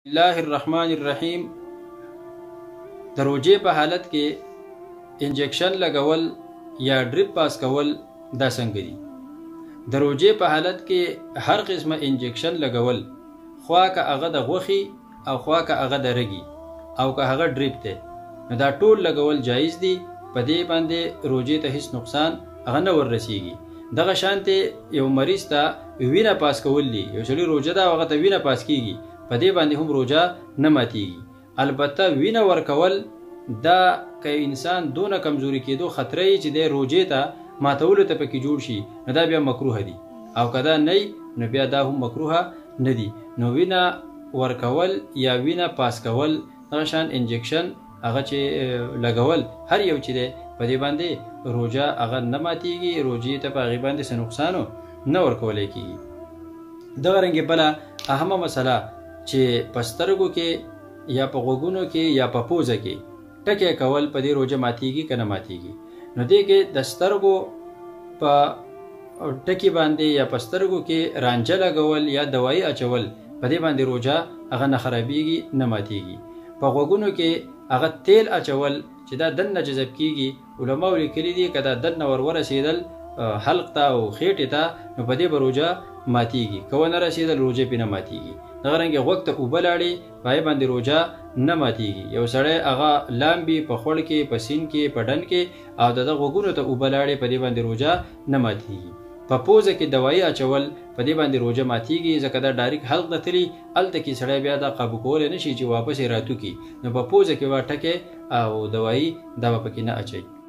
الله الرحمن الرحیم. د روجې په حالت کې انجکشن لګول یا ډریپ پاس کول دا څنګه دي؟ د روجې په حالت کې هر قسمه انجکشن لګول، خوا که هغه د غوښې او خوا که هغه د رګي او که هغه ډریپ دی، نو دا ټول لګول جایز دي. په دې باندې روجې ته هیڅ نقصان هغه نه وررسیږي. دغه شانتې یو مریض ته وینه پاس کول دي، یو سړي روجه ده هغه ته وینه پاس کیږي، په دې باندې هم روجه نه ماتیږي. البته وینه ورکول دا که انسان دونه کمزوري کېدو خطره چې د روجې ته ماتولو ته پکې جوړ شي، نو دا بیا مکروه دي، او که دا نه نو بیا دا هم مکروه نه دي. نو وینه ورکول یا وینه پاس کول، دغه شان انجکشن هغه چې لګول، هر یو چې دی په دې باندې روجه هغه نه ماتیږي، روجې ته په هغې باندې څه نقصان نه ورکولی کېږي. دغه رنګې بله اهمه مسله چې په سترګو کې یا په غوږونو کې یا په پوزه کې ټکی کول، په دې روجه ماتیږي که نه ماتیږي؟ نو دې کې د سترګو په ټکی باندې یا په سترګو کې رانجه لګول یا دوایي اچول، په دې باندې روجه هغه نه خرابیږي نه ماتیږي. په غوږونو کې هغه تیل اچول چې دا دننه جذب کیږي، علماو لیکلي دي که دا دننه ورسېدل حلق ته او خېټې ته، نو په دې به روجه ماتیږي، که ونه رسېدل روجه پې نه ماتیږي. دغه رنګې غوږ ته اوبه لاړې، په هغې باندې روجه نه ماتیږي. یو سړی هغه لامبي په خوړ کې، په سین کې، په ډن کې، او د ده غوږونو ته اوبه لاړې، په دې باندې روجه نه ماتیږي. په پوزه کې دوایي اچول، په دې باندې روجه ماتیږي، ځکه دا ډایرکټ حلق ته تلي، هلته کې سړی بیا دا قابو کولی نه شي چې واپس یې راتو کي، نو په پوزه کې به ټکی او دوایي دا به پکې نه اچوي.